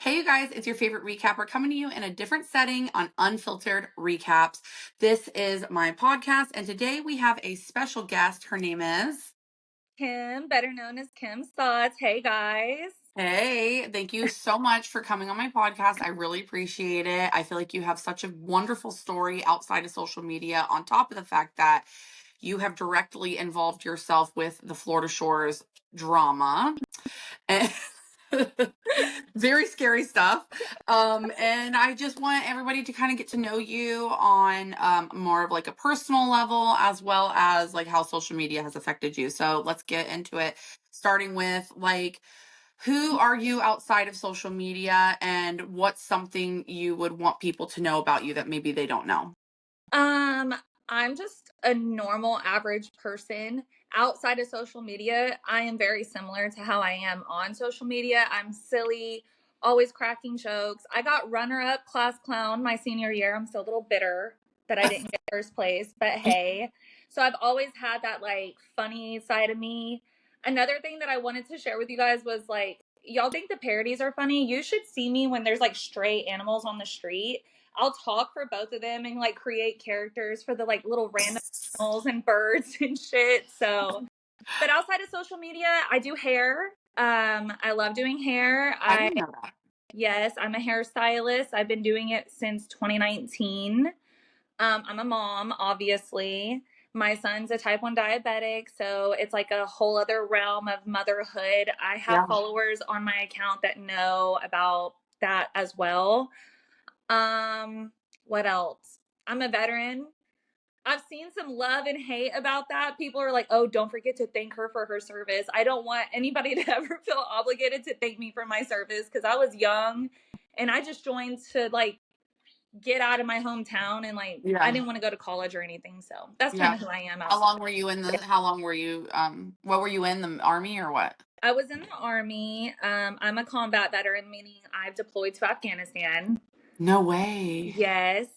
Hey, you guys, it's your favorite recapper coming to you in a different setting on Unfiltered Recaps. This is my podcast, and today we have a special guest. Her name is. Kim, better known as Kimathoughts. Hey guys. Hey, thank you so much for coming on my podcast. I really appreciate it. I feel like you have such a wonderful story outside of social media, on top of the fact that you have directly involved yourself with the Florida Shores drama. And very scary stuff. And I just want everybody to kind of get to know you on more of like a personal level, as well as like how social media has affected you. So let's get into it, starting with like, who are you outside of social media, and what's something you would want people to know about you that maybe they don't know? Um, I'm just a normal average person. Outside of social media, I am very similar to how I am on social media. I'm silly, always cracking jokes. I got runner up class clown my senior year. I'm still a little bitter that I didn't get first place, but hey. So I've always had that like funny side of me. Another thing that I wanted to share with you guys was like, y'all think the parodies are funny? You should see me when there's like stray animals on the street. I'll talk for both of them and like create characters for the like little random animals and birds and shit. So, but outside of social media, I do hair. I love doing hair. I didn't know that. Yes, I'm a hairstylist. I've been doing it since 2019. I'm a mom, obviously. My son's a type 1 diabetic, so it's like a whole other realm of motherhood. I have Yeah. followers on my account that know about that as well. Um, what else? I'm a veteran. I've seen some love and hate about that. People are like, "Oh, don't forget to thank her for her service." I don't want anybody to ever feel obligated to thank me for my service because I was young and I just joined to like get out of my hometown and like I Yeah. didn't want to go to college or anything. So that's kind Yeah. of who I am How outside. long were you in the, how long were you, what were you in, the army or what? I was in the army. I'm a combat veteran, meaning I've deployed to Afghanistan. No way. Yes.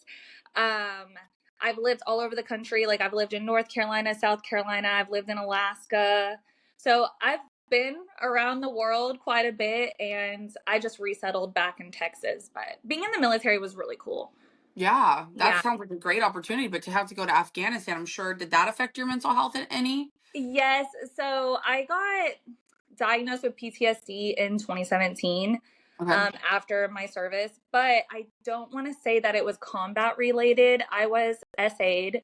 Um, I've lived all over the country. Like I've lived in North Carolina, South Carolina, I've lived in Alaska. So I've been around the world quite a bit and I just resettled back in Texas. But being in the military was really cool. Yeah, that Yeah. sounds like a great opportunity, but to have to go to Afghanistan, I'm sure, did that affect your mental health at any? Yes. So I got diagnosed with PTSD in 2017 Okay. after my service, but I don't want to say that it was combat related. I was SA'd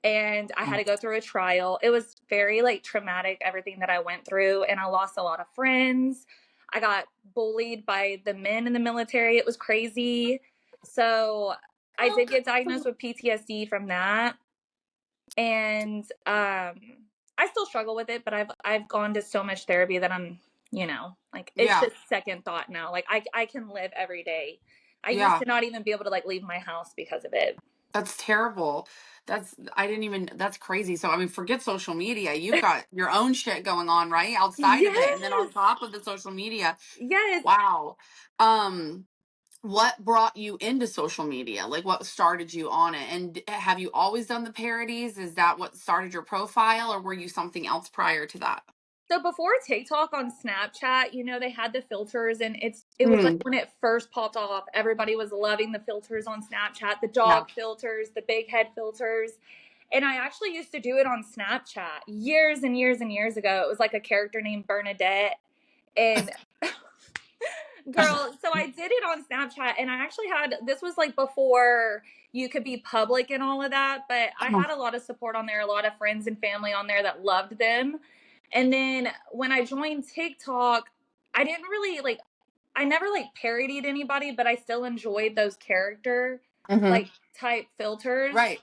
and I had Mm. to go through a trial. It was very like traumatic, everything that I went through, and I lost a lot of friends. I got bullied by the men in the military. It was crazy. So I did get diagnosed with PTSD from that. And I still struggle with it, but I've gone to so much therapy that I'm, like it's Yeah, just second thought now. Like I can live every day. I used yeah, to not even be able to like leave my house because of it. that's terrible. I didn't even, that's crazy. So, I mean, forget social media. You've got your own shit going on, right? Outside of it. And then on Yes. top of the social media. Yes. Wow. Um, what brought you into social media? Like, what started you on it? And have you always done the parodies? Is that what started your profile, or were you something else prior to that? So before TikTok on Snapchat, they had the filters and it was like Mm, when it first popped off, everybody was loving the filters on Snapchat, the yeah. dog filters, the big head filters. And I actually used to do it on Snapchat years and years and years ago. It was like a character named Bernadette. And girl, so I did it on Snapchat and I actually had this was like before you could be public and all of that, but I had a lot of support on there, a lot of friends and family on there that loved them. And then when I joined TikTok, I didn't really like I never like parodied anybody, but I still enjoyed those character Hmm. like type filters. Right.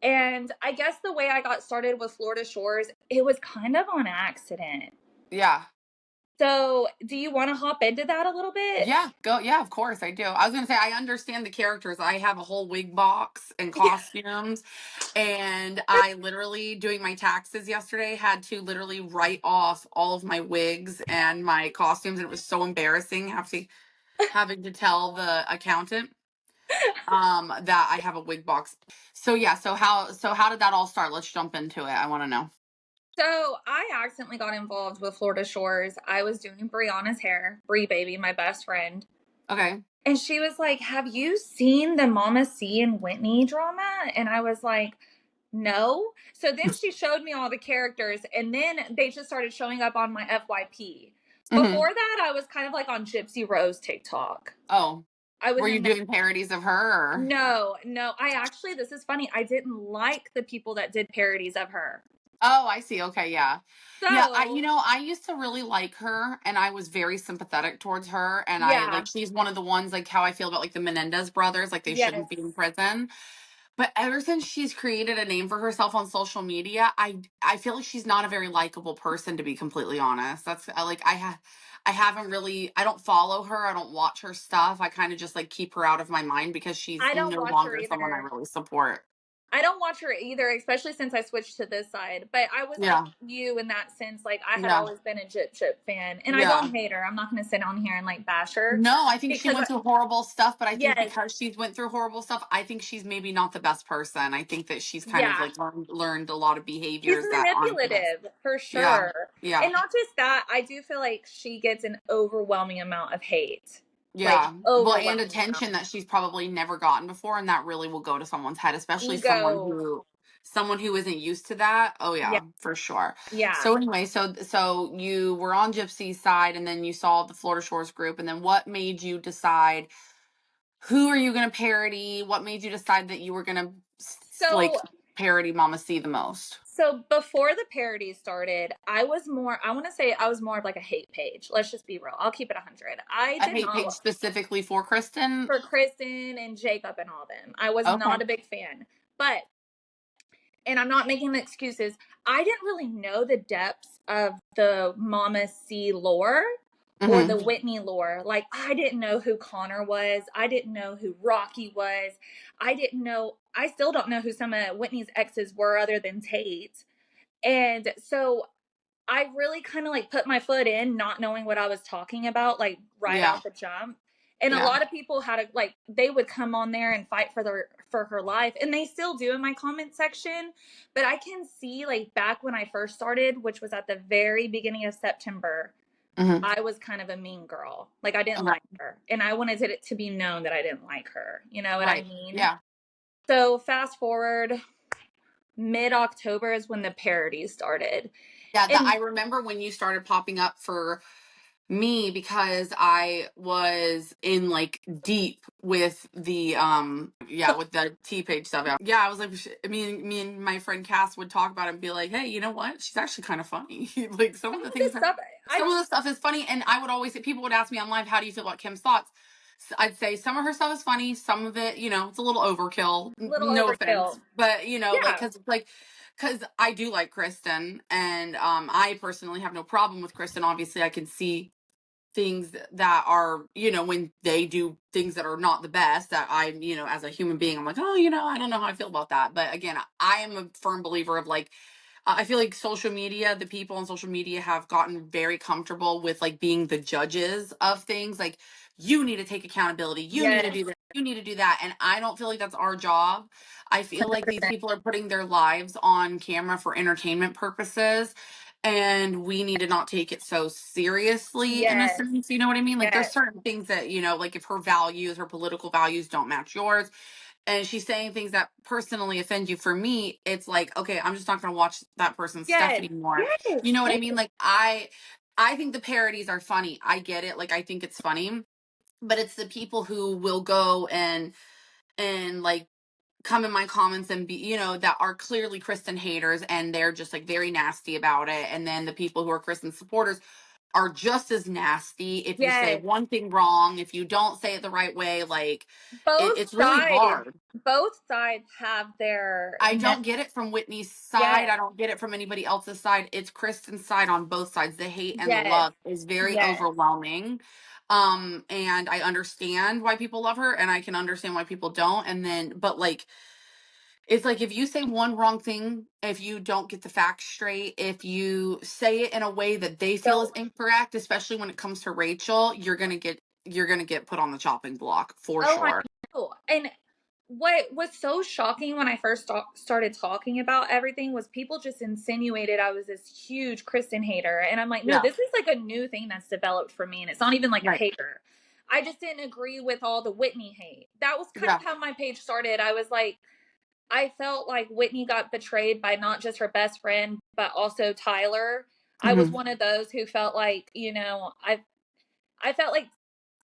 And I guess the way I got started with Florida Shores, it was kind of on accident. Yeah. So, do you want to hop into that a little bit? Yeah, go. Yeah, of course I do. I was gonna say I understand the characters. I have a whole wig box and costumes, and I literally doing my taxes yesterday had to literally write off all of my wigs and my costumes, and it was so embarrassing having to tell the accountant that I have a wig box. So yeah, so how did that all start? Let's jump into it. I want to know. So I accidentally got involved with Florida Shores. I was doing Brianna's hair, Bree baby, my best friend. Okay. And she was like, "Have you seen the Mama C and Whitney drama?" And I was like, "No." So then she showed me all the characters, and then they just started showing up on my FYP. Hmm. Before that, I was kind of like on Gypsy Rose TikTok. Oh, I was were you in that. doing parodies of her or? No, no. I actually, this is funny. I didn't like the people that did parodies of her. Oh, I see. Okay, yeah. Yeah, So, I used to really like her and I was very sympathetic towards her and I yeah, like she's one of the ones like how I feel about like the Menendez brothers, like they shouldn't be in yes. prison. But ever since she's created a name for herself on social media, I feel like she's not a very likable person to be completely honest. That's like I haven't really I don't follow her, I don't watch her stuff. I kind of just like keep her out of my mind because she's I don't no watch her longer someone I either. really support. I don't watch her either, especially since I switched to this side. But I was like Yeah. you in that sense. Like I had Yeah. always been a Jip Jip fan, and I Yeah. don't hate her. I'm not going to sit on here and like bash her No, I think she because went through horrible stuff, but I think yes, because she's went through horrible stuff, I think she's maybe not the best person. I think that she's kind of yeah, like learned a lot of she's behaviors that aren't the best. manipulative for Yeah. sure. Yeah. And not just that, I do feel like she gets an overwhelming amount of hate, like Yeah. Well, and overwhelming amount. attention that she's probably never gotten before, and that really will go to someone's head, especially Ego, someone who isn't used to that. Oh yeah, yeah, for sure. yeah. So anyway, so you were on Gypsy's side and then you saw the Florida Shores group, and then what made you decide who are you gonna parody? What made you decide that you were gonna like So parody Mama C the most? So before the parody started, I was more, I want to say I was more of like a hate page. Let's just be real. I'll keep it 100. I A did hate not page specifically for Kristen? for Kristen and Jacob and all them. I was Okay. not a big fan. But, and I'm not making excuses, I didn't really know the depths of the Mama C lore or the Hmm. Whitney lore. Like, I didn't know who Connor was. I didn't know who Rocky was. I didn't know, I still don't know who some of Whitney's exes were other than Tate. And so I really kind of like put my foot in, not knowing what I was talking about, like right Yeah. out the jump. And a Yeah. lot of people had to like they would come on there and fight for her life, and they still do in my comment section. But I can see like back when I first started, which was at the very beginning of September, Hmm. I was kind of a mean girl. Like I didn't like Okay. her, and I wanted it to be known that I didn't like her. You know what I Right. mean? Yeah. So fast forward, mid October is when the parody started, Yeah, that and I remember when you started popping up for me because I was in like deep with the yeah, with the T page stuff. Yeah, yeah, I was like me and my friend Cass would talk about it and be like, "Hey, you know what? She's actually kind of funny." Like some of some the of this things that stuff I some don't of the stuff is funny and I would always say people would ask me on live, "How do you feel about Kim's thoughts?" I'd say some of her stuff is funny, some of it, it's a little overkill. little No offense, overkill. but Yeah. because I do like Kristen, and I personally have no problem with Kristen. Obviously, I can see things that are, when they do things that are not the best, that I, as a human being, I'm like, oh, I don't know how I feel about that. But again, I am a firm believer of like, I feel like social media, the people on social media have gotten very comfortable with like being the judges of things. Like, you need to take accountability. You need to Yes. do this. You need to do that. And I don't feel like that's our job. I feel like these people are putting their lives on camera for entertainment purposes. And we need to not take it so seriously in a Yes. sense. You know what I mean? Like, there's Yes. certain things that, like if her values, her political values don't match yours, and she's saying things that personally offend you, for me it's like, okay, I'm just not going to watch that person's stuff Yes. anymore. You Yes. know what I Yes. mean? Like, I think the parodies are funny, I get it, like I think it's funny, but it's the people who will go and like come in my comments and be, that are clearly Kristen haters and they're just like very nasty about it, and then the people who are Kristen supporters are just as nasty if you say Yes. one thing wrong, if you don't say it the right way. Like, Both it's really sides. hard. Both sides have their I don't get it from Whitney's side. yes. I don't get it from anybody else's side. It's Kristen's side on both sides. The hate and the Yes. love is very Yes. overwhelming. And I understand why people love her and I can understand why people don't. And then, but like, it's like if you say one wrong thing, if you don't get the facts straight, if you say it in a way that they feel is So incorrect, especially when it comes to Rachel, you're gonna get put on the chopping block for oh I sure. know. And what was so shocking when I first started talking about everything was people just insinuated I was this huge Kristen hater. And I'm like, no, Yeah. this is like a new thing that's developed for me. And it's not even like a Right. hater. I just didn't agree with all the Whitney hate. That was kind Yeah. of how my page started. I was like, I felt like Whitney got betrayed by not just her best friend, but also Tyler. I was Hmm. one of those who felt like, I felt like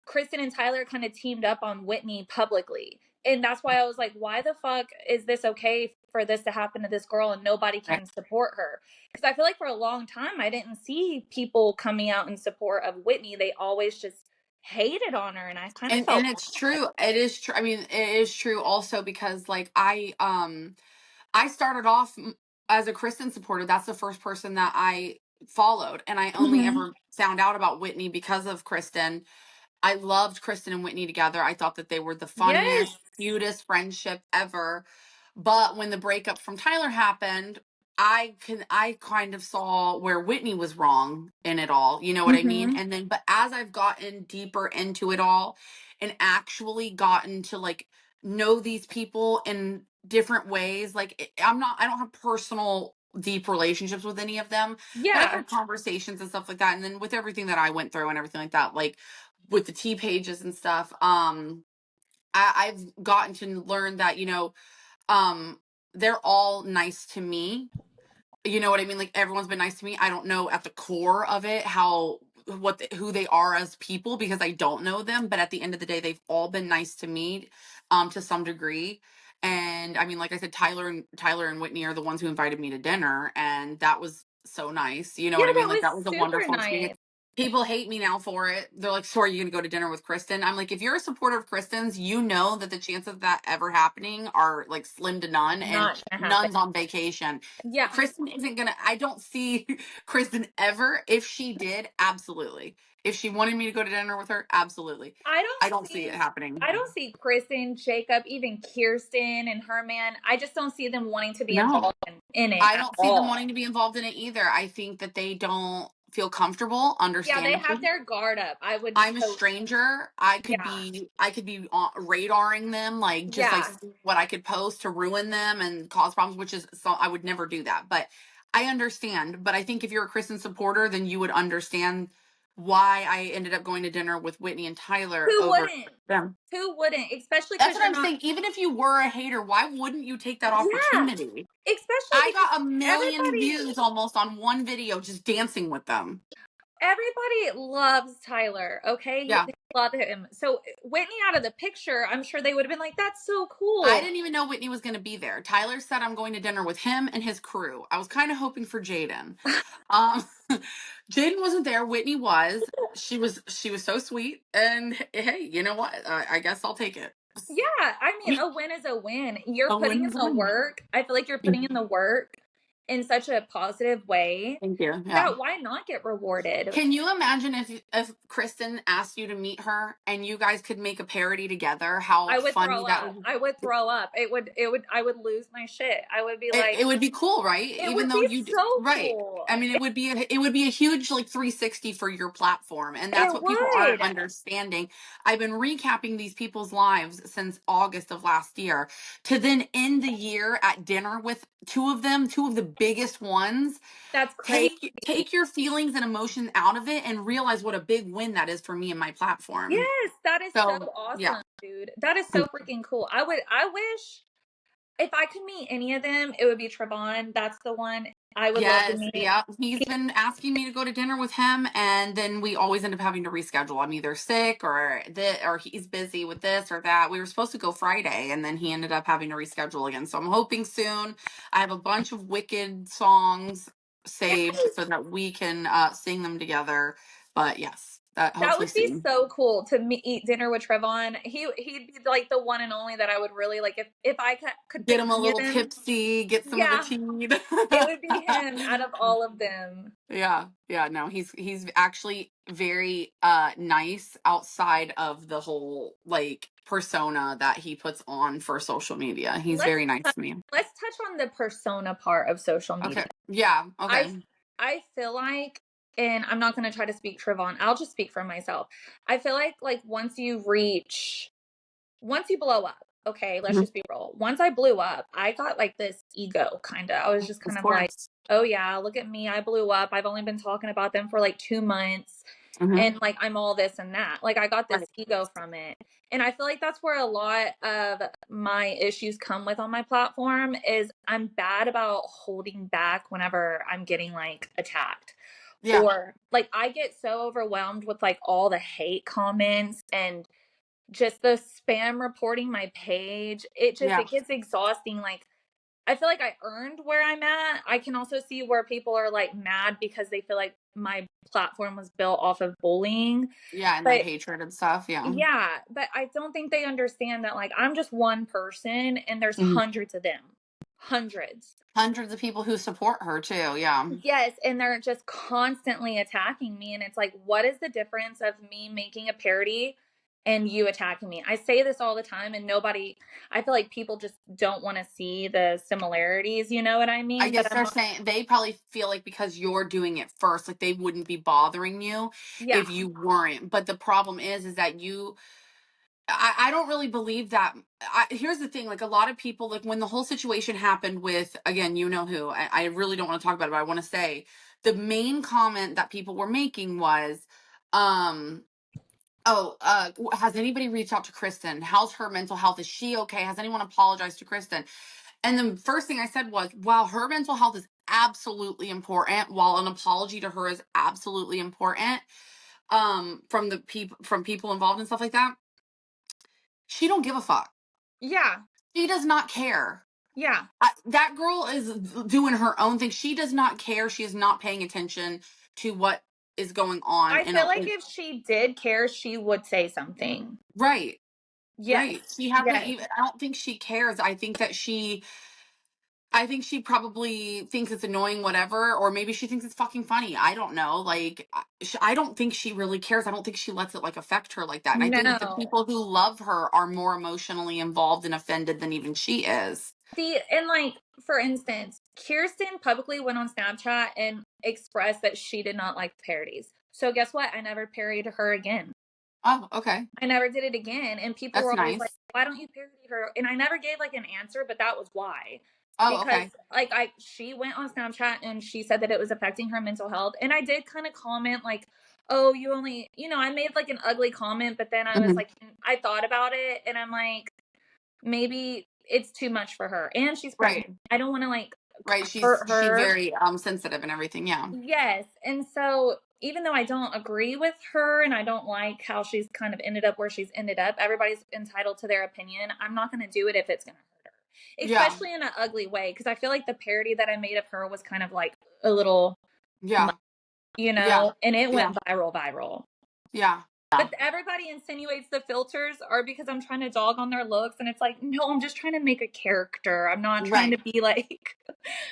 Kristen and Tyler kind of teamed up on Whitney publicly. And that's why I was like, why the fuck is this okay for this to happen to this girl and nobody Right. can support her? Because I feel like for a long time, I didn't see people coming out in support of Whitney. They always just hated on her. And I kind of And felt, it's true. It is true. I mean, it is true also because like I started off as a Kristen supporter. That's the first person that I followed, and I only mm-hmm. ever found out about Whitney because of Kristen. I loved Kristen and Whitney together. I thought that they were the Yes. funniest, cutest friendship ever. But when the breakup from Tyler happened, I kind of saw where Whitney was wrong in it all. You know what I mean? Mm-hmm. And then but as I've gotten deeper into it all and actually gotten to like know these people in different ways, like I don't have personal deep relationships with any of them, but I've Yeah. had conversations and stuff like that. And then with everything that I went through and everything like that, like with the T pages and stuff, I've gotten to learn that, um, they're all nice to me. You know what I mean? Like everyone's been nice to me. I don't know at the core of it who they are as people because I don't know them, but at the end of the day they've all been nice to me to some degree. And I mean, like I said, Tyler and Whitney are the ones who invited me to dinner, and that was so nice. You know Yeah, what I mean? that Like was that was a super wonderful nice. experience. People hate me now for it. They're like, "So are you going to go to dinner with Kristen?" I'm like, "If you're a supporter of Kristen's, you know that the chances of that ever happening are like slim to none, and Not gonna happen. none's on vacation." Yeah. Kristen isn't gonna, I don't see Kristen ever. If she did, absolutely. If she wanted me to go to dinner with her, absolutely. I don't I don't see it see happening. I don't see Kristen, Jacob, even Kirsten and her man. I just don't see them wanting to be No, involved in it I at don't see them all. wanting to be involved in it either. I think that they don't feel comfortable, Yeah, they have understandably. their guard up. I would I'm a so stranger. yeah. I could be radaring them, like just like Yeah. see what I could post to ruin them and cause problems, which is so I would never do that. But I understand. But I think if you're a Kristen supporter, then you would understand why I ended up going to dinner with Whitney and Tyler Who over wouldn't? them. Who wouldn't? Especially That's because what you're I'm not saying. Even if you were a hater, why wouldn't you take that yeah. opportunity? Especially I because got a million everybody views almost on one video just dancing with them. everybody loves Tyler, okay? Yeah. They love him. So Whitney out of the picture, I'm sure they would have been like, that's so I cool. didn't even know Whitney was going to be there. Tyler said I'm going to dinner with him and his crew. I was kind of hoping for Jaden. Um, Jaden wasn't there. Whitney was. She was so sweet. And hey, you know what? I guess I'll take it. Yeah, I mean, a win is a win. You're A putting win in is a the win. work. I feel like you're putting in the work in such a positive way Thank you. Yeah. that why not get rewarded? Can you imagine if Kristen asked you to meet her and you guys could make a parody together? How I would funny throw that up. would. I would throw up. I would lose my shit. I would be It like, would be cool, right? it Even would though be you so right. cool. I mean, it would be a huge like 360 for your platform, and that's It what people aren't would. understanding. I've been recapping these people's lives since August of last year to then end the year at dinner with two of them, two of the biggest ones. That's crazy. Take your feelings and emotions out of it and realize what a big win that is for me and my platform. Yes, that is so So, yeah. awesome, dude. That is so freaking cool. I wish if I could meet any of them, it would be Trevon. That's the one I would love to Yes, meet. yeah. He's been asking me to go to dinner with him, and then we always end up having to reschedule. I'm either sick or he's busy with this or that. We were supposed to go Friday, and then he ended up having to reschedule again. So I'm hoping soon. I have a bunch of Wicked songs saved Yes. so that we can sing them together. But yes, that That hopefully would be soon. so cool to eat dinner with Trevon. He'd be like the one and only that I would really like if I could Get pick him a any of little them. tipsy, get some of the Yeah, tea. it would be him out of all of them. Yeah, yeah, no, he's actually very nice outside of the whole like persona that he puts on for social media. He's Let's very nice to me. let's touch on the persona part of social Okay. media. Yeah, I okay. I feel like, and I'm not going to try to speak Trevon. I'll just speak for myself. I feel like once you blow up, okay, let's Mhm. just be real. Once I blew up, I got like this ego kind of. I was just kind Of of like, course. oh yeah, look at me. I blew up. I've only been talking about them for like 2 months. Mm-hmm. and like I'm all this and that. Like I got this Right. ego from it. And I feel like that's where a lot of my issues come with on my platform is I'm bad about holding back whenever I'm getting like attacked. Yeah. Or like I get so overwhelmed with like all the hate comments and just the spam reporting my page. Yeah. It gets exhausting. Like I feel like I earned where I'm at. I can also see where people are like mad because they feel like my platform was built off of bullying. Yeah. And like But hatred and stuff. Yeah. yeah, but I don't think they understand that like I'm just one person and there's Mhm. hundreds of them. Hundreds. Hundreds of people who support her too. Yeah. Yes, and they're just constantly attacking me and it's like what is the difference of me making a parody and you attacking me? I say this all the time and nobody I feel like people just don't want to see the similarities, you know what I I mean? But guess they're saying they probably feel like because you're doing it first, like they wouldn't be bothering you yeah. if you weren't. But the problem is that I don't really believe that. Here's the thing, like a lot of people, like when the whole situation happened with, again, you know who, I really don't want to talk about it, but I want to say the main comment that people were making was, um, oh, has anybody reached out to Kristen? How's her mental health? Is she okay? Has anyone apologized to Kristen? And the first thing I said was, while her mental health is absolutely important, while an apology to her is absolutely important, from people involved and stuff like that, she don't give a fuck. Yeah. She does not care. Yeah. That girl is doing her own thing. She does not care. She is not paying attention to what is going on I feel like if she did care, she would say something. right. Yes. Right. She hasn't Yes. even I don't think she cares. I think she probably thinks it's annoying, whatever, or maybe she thinks it's fucking funny. I don't know. Like, I don't think she really cares. I don't think she lets it like affect her like that. And I think the No. people who love her are more emotionally involved and offended than even she is. See, and like, for instance, Kirsten publicly went on Snapchat and expressed that she did not like parodies. So guess what? I never parodied her again. Oh, okay. I never did it again. And people That's were always like, nice. why don't you parody her? And I never gave like an answer, but that was why. Oh, Because okay. like she went on Snapchat and she said that it was affecting her mental health. And I did kind of comment like, oh, you only, I made like an ugly comment, but then I was Hmm. like, I thought about it and I'm like, maybe it's too much for her. And she's pregnant. Right. I don't want to like Right. hurt She's her. very sensitive and everything. Yeah. Yes. And so even though I don't agree with her and I don't like how she's kind of ended up where she's ended up, everybody's entitled to their opinion. I'm not going to do it if it's going to hurt her, Yeah. especially in an ugly way. Cause I feel like the parody that I made of her was kind of like a little, Yeah. Yeah. and it Yeah. went viral. Yeah. But everybody insinuates the filters are because I'm trying to dog on their looks. And it's like, no, I'm just trying to make a character. I'm not trying Right. to be like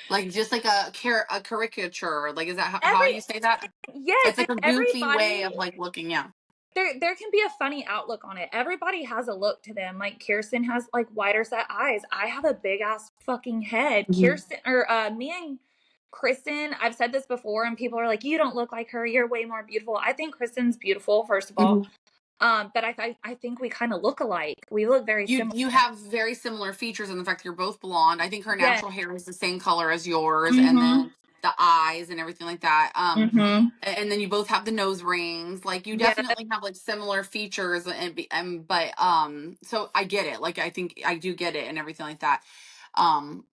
Like just like a caricature. Like is that how every, you say that? yes. It's And like a goofy way everybody of like looking. Yeah. there can be a funny outlook on it. Everybody has a look to them. Like Kirsten has like wider set eyes. I have a big ass fucking head. Mhm. Kirsten or me and Kristen, I've said this before and people are like, you don't look like her. You're way more beautiful. I think Kristen's beautiful, first of all. Mhm. But I think we kind of look alike. We look very similar. You have very similar features in the fact that you're both blonde. I think her Yes. natural hair is the same color as yours, and Mm-hmm. then the eyes and everything like that. Mm-hmm. And then you both have the nose rings. Like you Yeah. definitely have like similar features, but so I get it. Like I think I do get it and everything like that.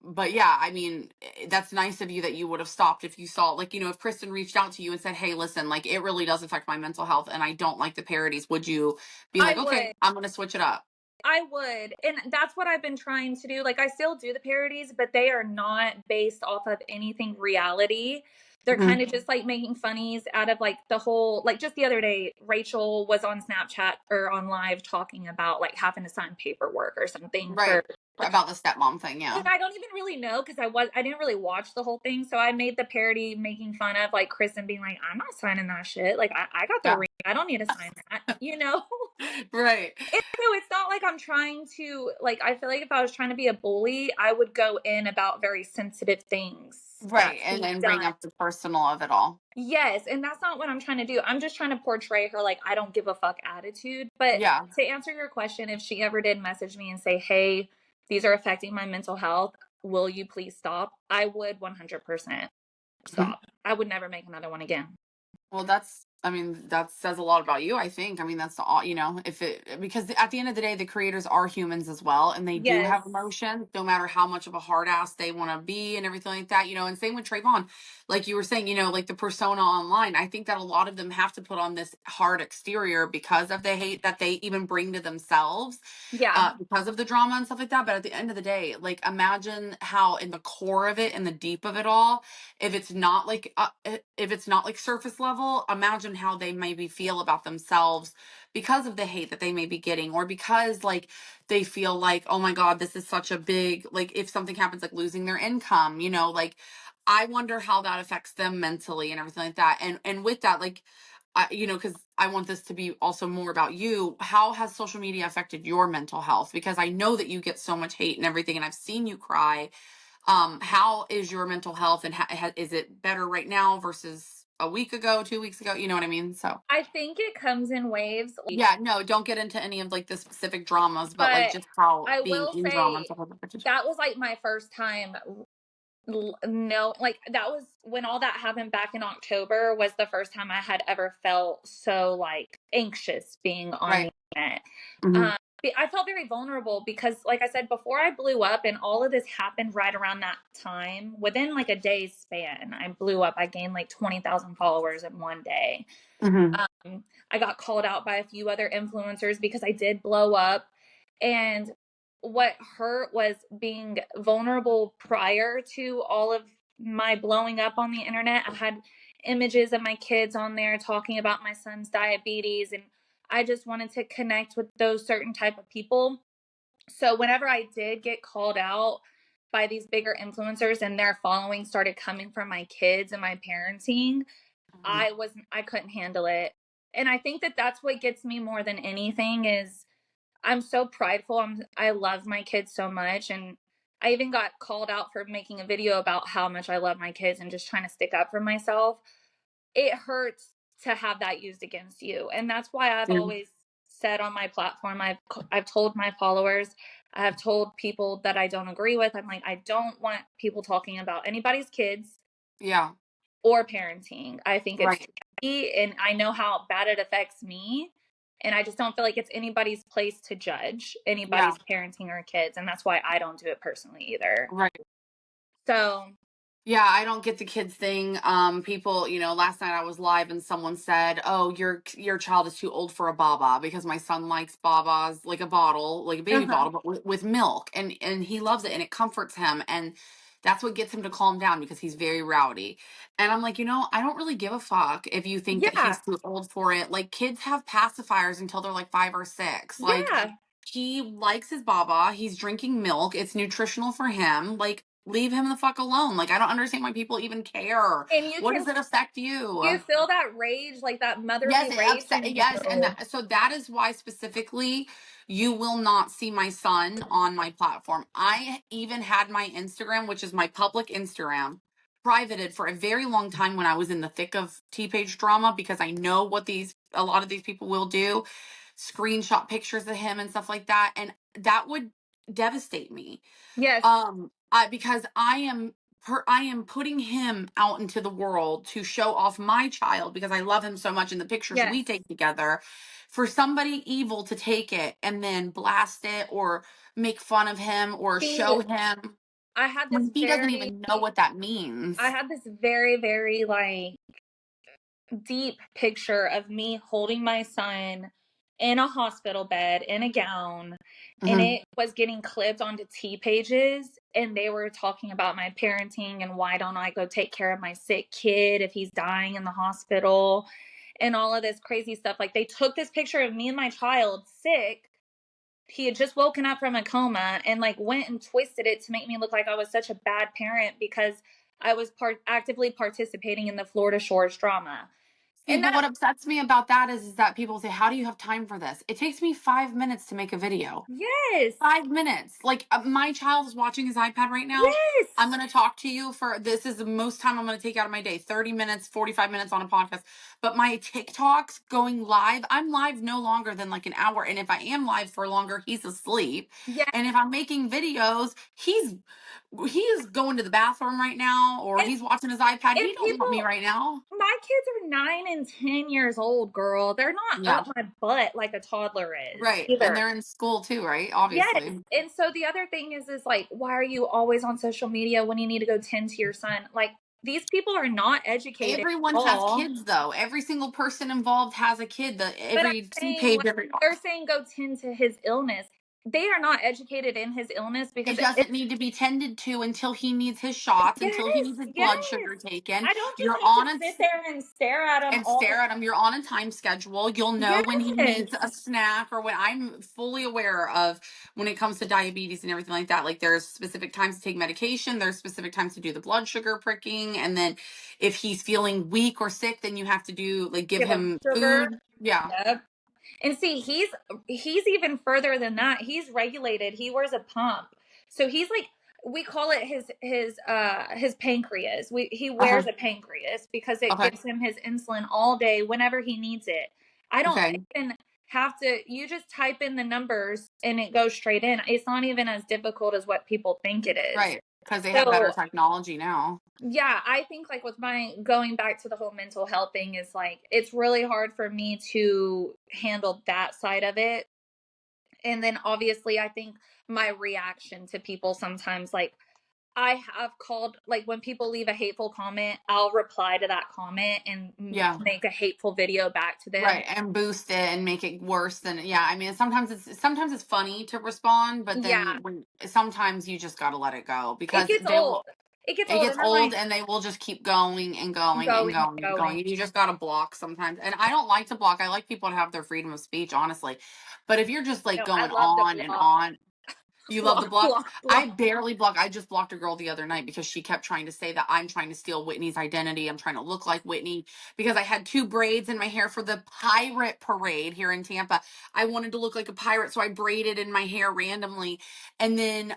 But yeah, I mean, that's nice of you that you would have stopped if you saw, like, if Kristen reached out to you and said, hey, listen, like, it really does affect my mental health and I don't like the parodies. Would you be I like, okay, would. I'm going to switch it up? I would. And that's what I've been trying to do. Like I still do the parodies, but they are not based off of anything reality. They're Hmm. kind of just like making funnies out of like the whole like just the other day Rachel was on Snapchat or on live talking about like having to sign paperwork or something Right. for About the stepmom thing. and Yeah. I don't even really know because I didn't really watch the whole thing. So I made the parody making fun of like Kristen being like, I'm not signing that shit. Like I got the Yeah. ring. I don't need to sign that. Right. So it's not like I'm trying to like I feel like if I was trying to be a bully, I would go in about very sensitive things that Right. And she's then bring done. up the personal of it all. Yes, and that's not what I'm trying to do. I'm just trying to portray her like I don't give a fuck attitude. But Yeah. to answer your question, if she ever did message me and say, "Hey, these are affecting my mental health. Will you please stop?" I would 100% Mhm. stop. I would never make another one again. Well, I mean, that says a lot about you, I think. I mean, that's all, if it, because at the end of the day, the creators are humans as well, and they do Yes. have emotions, no matter how much of a hard ass they want to be and everything like that, and same with Trayvon. Like you were saying, like the persona online, I think that a lot of them have to put on this hard exterior because of the hate that they even bring to themselves, Yeah. because of the drama and stuff like that. But at the end of the day, like imagine how in the core of it, in the deep of it all, if it's not like surface level, imagine how they maybe feel about themselves because of the hate that they may be getting, or because like they feel like, oh my god, this is such a big, like if something happens like losing their income, like I wonder how that affects them mentally and everything like that. And with that, like because I want this to be also more about you. How has social media affected your mental health? Because I know that you get so much hate and everything, and I've seen you cry. How is your mental health, and is it better right now versus a week ago, 2 weeks ago? You know what I mean? So I think it comes in waves, yeah, no, don't get into any of like the specific dramas, but like but just how I being will in drama and say stuff like that. that was like my first time. No, like that was when all that happened back in October, was the first time I had ever felt so like anxious being on Right. the internet. Hmm. I felt very vulnerable because, like I said, before I blew up, and all of this happened right around that time, within like a day's span, I blew up. I gained like 20,000 followers in one day. Hmm. I got called out by a few other influencers because I did blow up. And what hurt was being vulnerable prior to all of my blowing up on the internet. I had images of my kids on there talking about my son's diabetes, and I just wanted to connect with those certain type of people. So whenever I did get called out by these bigger influencers and their following started coming from my kids and my parenting, I couldn't handle it. And I think that that's what gets me more than anything is I'm so prideful. I love my kids so much, and I even got called out for making a video about how much I love my kids and just trying to stick up for myself. It hurts to have that used against you. And that's why I've Yeah. always said on my platform, I've told my followers, I have told people that I don't agree with, I'm like, I don't want people talking about anybody's kids Yeah. or parenting. I think it's Right. tricky, and I know how bad it affects me. And I just don't feel like it's anybody's place to judge Yeah. anybody's parenting or kids. And that's why I don't do it personally either. Right. So, Yeah, I don't get the kids thing. People, last night I was live and someone said, "Oh, your child is too old for a baba," because my son likes babas, like a bottle, like a baby uh-huh. bottle, but with milk, and he loves it and it comforts him, and that's what gets him to calm down because he's very rowdy. And I'm like, I don't really give a fuck if you think that Yeah. he's too old for it. Like kids have pacifiers until they're like 5 or 6. Like Yeah. he likes his baba. He's drinking milk. It's nutritional for him. Like, leave him the fuck alone. Like, I don't understand why people even care. And you What can does it affect you? you feel that rage, like that Yes, motherly it rage upset. in Yes, and you. so that is why specifically you will not see my son on my platform. I even had my Instagram, which is my public Instagram, privated for a very long time when I was in the thick of T-page drama, because I know what a lot of these people will do, screenshot pictures of him and stuff like that, and that would devastate me. Yes. Because I am putting him out into the world to show off my child because I love him so much in the pictures Yes. we take together. For somebody evil to take it and then blast it or make fun of him or See, show him I had this when he doesn't very even know what that I means. had this very, very like deep picture of me holding my son in a hospital bed in a gown, and Hmm. it was getting clipped onto T pages, and they were talking about my parenting and why don't I go take care of my sick kid if he's dying in the hospital and all of this crazy stuff. Like they took this picture of me and my child sick. He had just woken up from a coma and like went and twisted it to make me look like I was such a bad parent because I was actively participating in the Florida Shores drama. See, And but that, what upsets me about that is that people say, "How do you have time for this?" It takes me 5 minutes to make a video. yes, 5 minutes. Like my child is watching his iPad right now. I'm yes, going to talk to you for this is the most time I'm going to take out of my day, 30 minutes, 45 minutes on a podcast. But my TikToks going live, I'm live no longer than like an hour. And if I am live for longer, he's asleep. yes. And if I'm making videos, he's he is going to the bathroom right now, or And he's watching his iPad. and He don't want me people right now. my kids are 9 and 10 years old, girl. They're not Yeah. up my butt like a toddler is Right. And either. they're in school too, right? Yes. Obviously. And so the other thing is like, why are you always on social media when you need to go tend to your son? Like, these people are not educated at Everyone has all. kids though. Every single person involved has a kid. The But every I'm sea saying, page, like, every they're saying go tend to his illness. They are not educated in his illness because it it doesn't need to be tended to until he needs his shots, until he yes, needs his yes. blood sugar taken. I don't just You're have to on a sit there and stare at him and all the stare at him. You're on a time schedule. You'll know when he yes. needs a snack, or when I'm fully aware of when it comes to diabetes and everything like that. Like there's specific times to take medication, there's specific times to do the blood sugar pricking, and then if he's feeling weak or sick, then you have to do like give Give him him sugar. food. Yeah. Yep. And see, he's even further than that. He's regulated. He wears a pump. So he's like we call it his pancreas. He wears Uh-huh. a pancreas because it Okay. gives him his insulin all day whenever he needs it. I don't Okay. even have to you just type in the numbers and it goes straight in. It's not even as difficult as what people think it is. Right. Because they have better So technology now. yeah, I think like with my going back to the whole mental health thing is like it's really hard for me to handle that side of it. And then obviously I think my reaction to people sometimes like I have called like when people leave a hateful comment, I'll reply to that comment and Yeah. make a hateful video back to them. Right, and boost it and make it worse than yeah. I mean, sometimes it's funny to respond, but Yeah, then when sometimes you just gotta let it go it because gets they old. will. It gets It old gets and I'm old, like and they will just keep going and going and going and going and going. going. And you just gotta block sometimes. And I don't like to block. I like people to have their freedom of speech, honestly. But if you're just like No, I going love to on and block, on, you love the block, block? block, I block. barely block. I just blocked a girl the other night because she kept trying to say that I'm trying to steal Whitney's identity. I'm trying to look like Whitney because I had two braids in my hair for the pirate parade here in Tampa. I wanted to look like a pirate, so I braided in my hair randomly. And then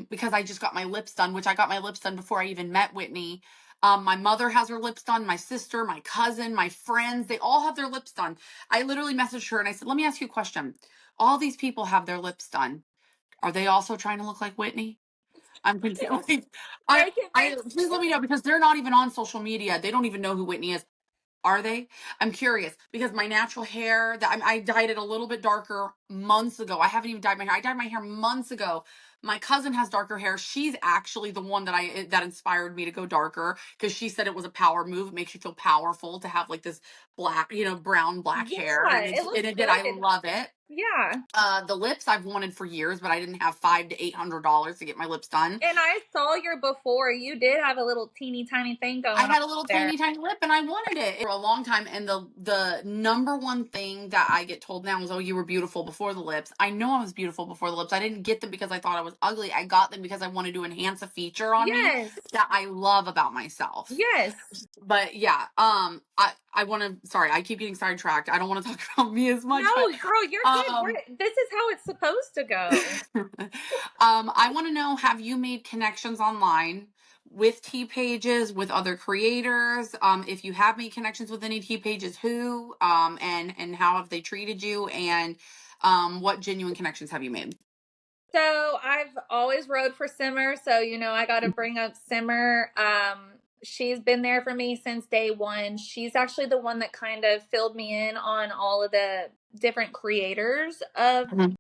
because I just got my lips done, which I got my lips done before I even met Whitney. My mother has her lips done, my sister, my cousin, my friends, they all have their lips done. I literally messaged her and I said, "Let me ask you a question. All these people have their lips done. Are they also trying to look like Whitney?" I'm confused. Like, Make it I make please let me know because they're not even on social media. They don't even know who Whitney is. Are they? I'm curious because my natural hair that I dyed it a little bit darker months ago. I haven't even dyed my hair. I dyed my hair months ago. My cousin has darker hair. She's actually the one that inspired me to go darker because she said it was a power move. It makes you feel powerful to have like this black, brown black hair, yeah, and it and looks it did. I good. love it. Yeah. The lips I've wanted for years, but I didn't have $500 to $800 to get my lips done. And I saw your before. You did have a little teeny tiny thing I going on had a little there. tiny tiny lip and I wanted it for a long time. And the number one thing that I get told now is, "Oh, you were beautiful before the lips." I know I was beautiful before the lips. I didn't get them because I thought I was ugly. I got them because I wanted to enhance a feature on me Yes. that I love about myself. Yes. But yeah, I want to. Sorry, I keep getting sidetracked. I don't want to talk about me as much, but No, girl, you're good. um. This is how it's supposed to go. I want to know, have you made connections online with T pages, with other creators? If you have made connections with any T pages, who, and how have they treated you? And what genuine connections have you made? So I've always rode for Simmer. So, I got to bring up Simmer. She's been there for me since day one. She's actually the one that kind of filled me in on all of the different creators of Mhm.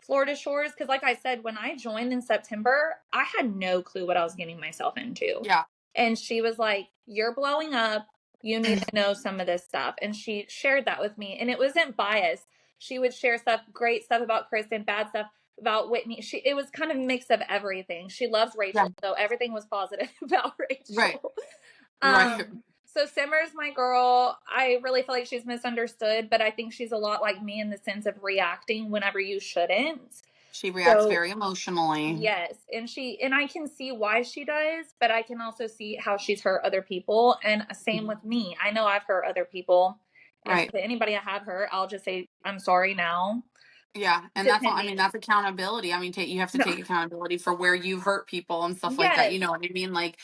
Florida Shores. Because, like I said, when I joined in September, I had no clue what I was getting myself into. Yeah. And she was like, "You're blowing up. You need to know some of this stuff." And she shared that with me. And it wasn't biased. She would share stuff, great stuff about Kristen, bad stuff about Whitney. It was kind of a mix of everything. She loves Yeah. Rachel, so everything was positive about Right. Rachel. Right. So Simmer's my girl. I really feel like she's misunderstood, but I think she's a lot like me in the sense of reacting whenever you shouldn't. She reacts So very emotionally. yes, and I can see why she does, but I can also see how she's hurt other people, and same Mhm. with me. I know I've hurt other people, and so Right. to anybody I have hurt, I'll just say I'm sorry now, Yeah, and that's all. I mean, depending. that's accountability. I mean, you have to No, take accountability for where you've hurt people and stuff like that. yes, You know what I mean? Like,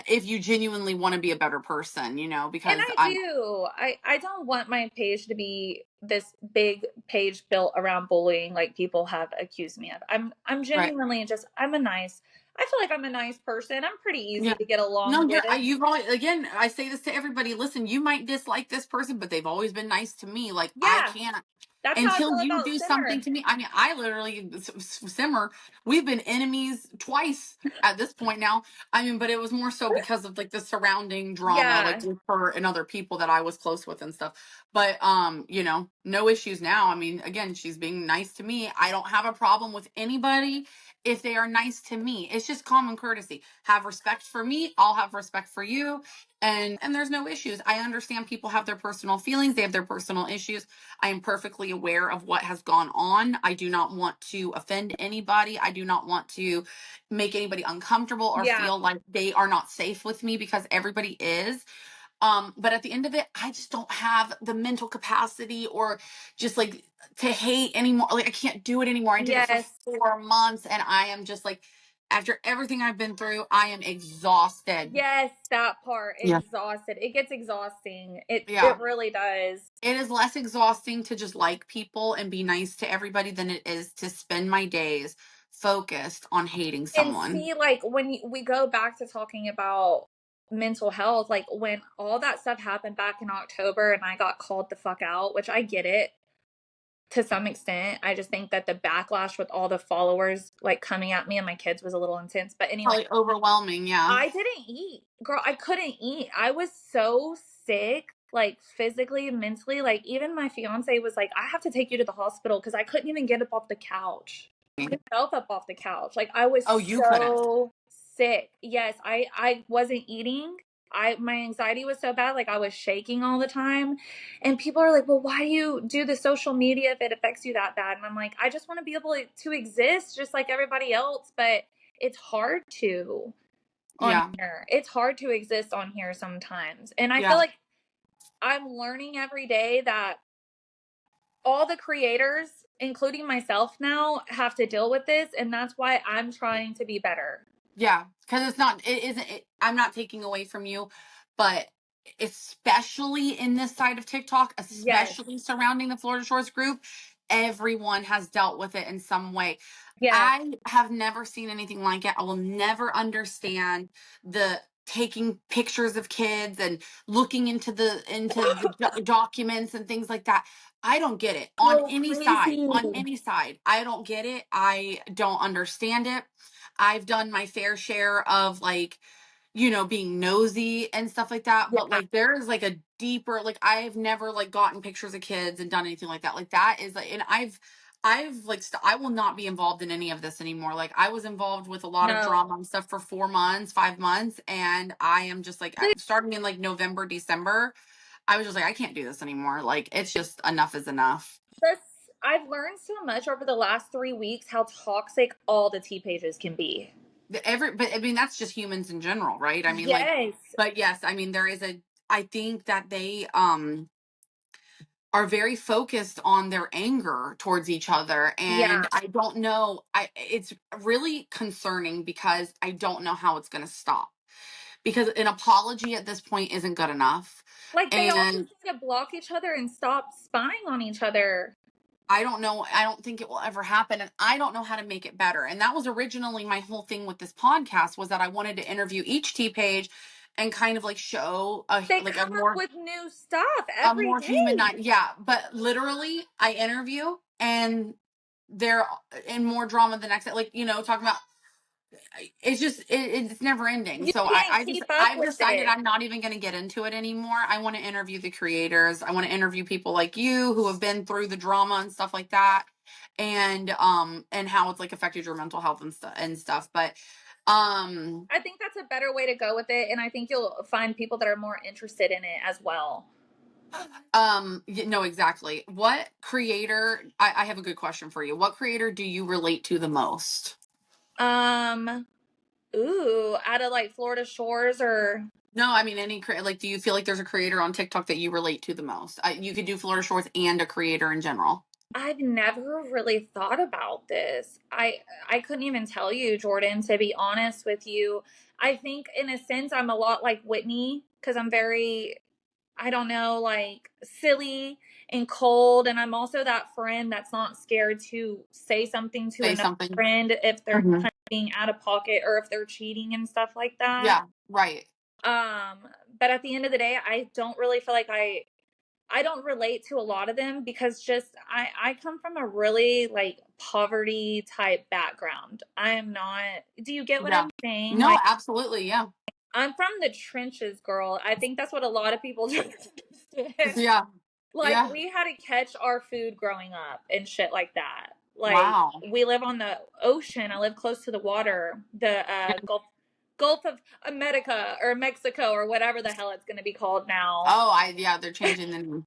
if you genuinely want to be a better person, and because I I'm do. I don't want my page to be this big page built around bullying like people have accused me of. I'm right. genuinely just I'm a nice. I feel like I'm a nice person. I'm pretty easy Yeah. to get along No, with. you've always, again, I say this to everybody. Listen, you might dislike this person, but they've always been nice to me. Like, I Yeah, can't, that's how I until feel you about do something Simmer. to me. I mean, I literally, Simmer, we've been enemies twice at this point now. I mean, but it was more so because of like the surrounding drama, like Yeah, with her and other people that I was close with and stuff. But, no issues now. I mean, again, she's being nice to me. I don't have a problem with anybody if they are nice to me. It's just common courtesy. Have respect for me, I'll have respect for you. And there's no issues. I understand people have their personal feelings, they have their personal issues. I am perfectly aware of what has gone on. I do not want to offend anybody. I do not want to make anybody uncomfortable or yeah, feel like they are not safe with me, because everybody is. But at the end of it, I just don't have the mental capacity or just like to hate anymore. Like, I can't do it anymore. I did it for yes, 4 months and I am just like, after everything I've been through, I am exhausted. yes. That part, Yeah. exhausted. It gets exhausting. It Yeah. really does. It is less exhausting to just like people and be nice to everybody than it is to spend my days focused on hating And someone. see, like when we go back to talking about mental health, like when all that stuff happened back in October and I got called the fuck out, which I get it to some extent. I just think that the backlash with all the followers like coming at me and my kids was a little intense. But anyway, Probably overwhelming. Yeah. I didn't eat. Girl, I couldn't eat. I was so sick, like physically and mentally. Like even my fiance was like, I have to take you to the hospital because I couldn't even get up off the couch. Myself up off the couch. Like I was Oh, you couldn't. so sick. Yes, I wasn't eating. My anxiety was so bad, like I was shaking all the time. And people are like, "Well, why do you do the social media if it affects you that bad?" And I'm like, "I just want to be able to exist just like everybody else, but it's hard to on Yeah. here. It's hard to exist on here sometimes." And I feel Yeah. like I'm learning every day that all the creators, including myself now, have to deal with this, and that's why I'm trying to be better. Yeah, because it's not, it isn't, I'm not taking away from you, but especially in this side of TikTok, Yes. especially surrounding the Florida Shores group, everyone has dealt with it in some way. Yeah. I have never seen anything like it. I will never understand the taking pictures of kids and looking into the documents and things like that. I don't get it on So any side. crazy. On any side, I don't get it. I don't understand it. I've done my fair share of like, being nosy and stuff like that. But Yeah. like, there is like a deeper, like, I've never like gotten pictures of kids and done anything like that. Like, that is like, and I've like, I will not be involved in any of this anymore. Like, I was involved with a lot of No. drama and stuff for 4 months, 5 months. And I am just like, starting in like November, December, I was just like, I can't do this anymore. Like, it's just enough is enough. This I've learned so much over the last 3 weeks how toxic all the T pages can be. But I mean, that's just humans in general, right? I mean, like, Yes. but yes, I mean, I think that they are very focused on their anger towards each other, Yeah. and I don't know, it's really concerning because I don't know how it's going to stop, because an apology at this point isn't good enough. Like they all And just need to block each other and stop spying on each other. I don't know. I don't think it will ever happen. And I don't know how to make it better. And that was originally my whole thing with this podcast, was that I wanted to interview each T page and kind of like show They like a come up more, with new stuff a every more human day. night. Yeah. But literally I interview and they're in more drama the next day. Like, talking about, it's just it's never ending. You So can't I just keep up I've with decided it. I'm not even going to get into it anymore. I want to interview the creators. I want to interview people like you who have been through the drama and stuff like that, and how it's like affected your mental health and stuff. But um I think that's a better way to go with it, and I think you'll find people that are more interested in it as well. no, exactly. What creator, I have a good question for you. What creator do you relate to the most? Um, ooh, out of like Florida Shores or No, I mean, like, do you feel like there's a creator on TikTok that you relate to the most? You could do Florida Shores and a creator in general. I've never really thought about this. I couldn't even tell you, Jordan, to be honest with you. I think in a sense I'm a lot like Whitney because I'm very I don't know, like silly and cold. And I'm also that friend that's not scared to say something to Say another something. friend if they're Mhm. kind of being out of pocket or if they're cheating and stuff like that. Yeah, right. Um, but at the end of the day, I don't really feel like I don't relate to a lot of them because just I come from a really like poverty type background. I am not. Do you get what Yeah. I'm saying? No, Like absolutely. Yeah. I'm from the trenches, girl. I think that's what a lot of people don't understand. Yeah. Like Yeah. we had to catch our food growing up and shit like that. Like Wow. we live on the ocean. I live close to the water, the Gulf of America or Mexico or whatever the hell it's going to be called now. Oh, yeah, they're changing the name.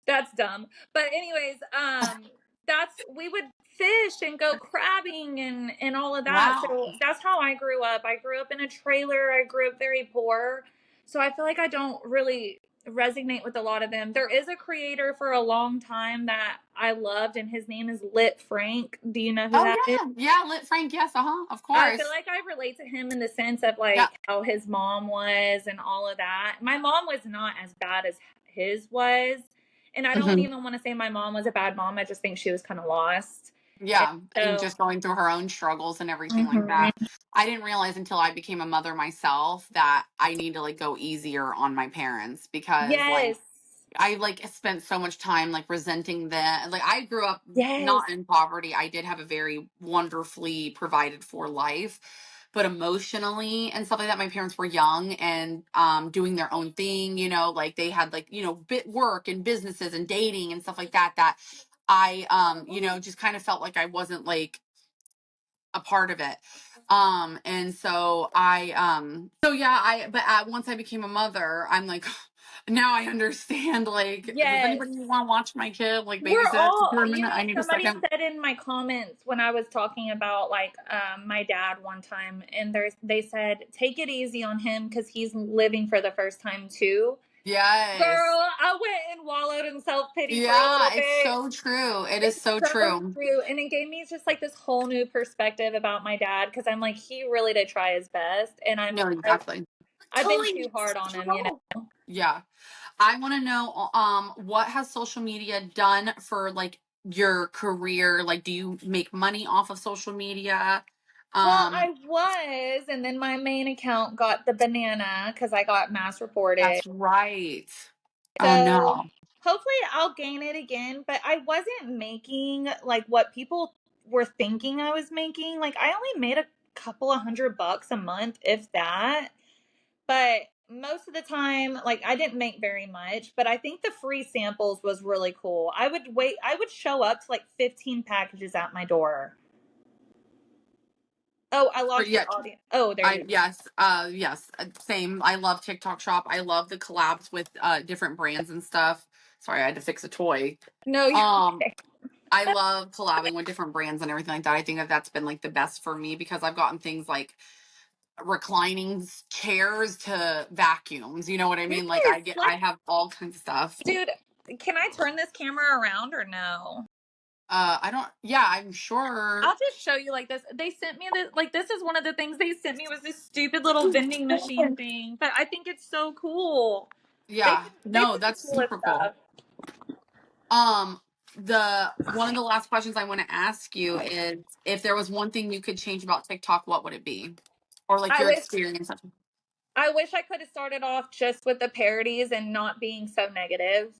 That's dumb. But anyways, that's we would fish and go crabbing and all of that. Wow. So that's how I grew up. I grew up in a trailer. I grew up very poor. So I feel like I don't really resonate with a lot of them. There is a creator for a long time that I loved and his name is Lit Frank. Do you know who Oh that is? yeah. Yeah, Lit Frank, yes, uh-huh. Of I feel course. like I relate to him in the sense of Yeah. like how his mom was and all of that. My mom was not as bad as his was. And I don't Mhm. even want to say my mom was a bad mom. I just think she was kind of lost. And Yeah, and so, just going through her own struggles and everything like that. mhm. I didn't realize until I became a mother myself that I need to like go easier on my parents because like Yes. I like spent so much time like resenting them. Like I grew up Yes. not in poverty. I did have a very wonderfully provided for life, but emotionally and stuff like that, my parents were young and doing their own thing. Like they had like bit work and businesses and dating and stuff like that. That I just kind of felt like I wasn't like a part of it. And so so yeah, but once I became a mother, I'm like, now I understand. Like, does Yes. anybody want to watch my kid? Like, We're babysit all, for a minute? I need a somebody second. said in my comments when I was talking about like my dad one time, and they said, take it easy on him because he's living for the first time too. Yes. Girl, I went and wallowed in self pity for a Yeah, little it's bit. so true. It is It's so so true. true. And it gave me just like this whole new perspective about my dad because I'm like, he really did try his best. And No, exactly. I've been too hard on him, you know? Yeah. I want to know what has social media done for like your career? Like, do you make money off of social media? Well, Um I was. And then my main account got the banana because I got mass reported. that's right. Oh So no. hopefully I'll gain it again. But I wasn't making like what people were thinking I was making. Like, I only made a couple of $100 a month, if that. But most of the time, like I didn't make very much, but I think the free samples was really cool. I would show up to like 15 packages at my door. Oh, I lost Yeah, your audio. Oh, there you go. yes, same. I love TikTok Shop. I love the collabs with different brands and stuff. Sorry, I had to fix a toy. No, you're Um okay. I love collabing with different brands and everything like that. I think that that's been like the best for me because I've gotten things like reclining chairs to vacuums. You know what I mean? Like Yes, I like, have all kinds of stuff. dude, can I turn this camera around or no? I don't. Yeah, I'm sure. I'll just show you like this. They sent me this, like, this is one of the things they sent me was this stupid little vending machine thing, but I think it's so cool. Yeah, They no, put the that's coolest super cool. stuff. Um, the one of the last questions I want to ask you is if there was one thing you could change about TikTok, what would it be? Or like I your wish experience. I wish I could have started off just with the parodies and not being so negative.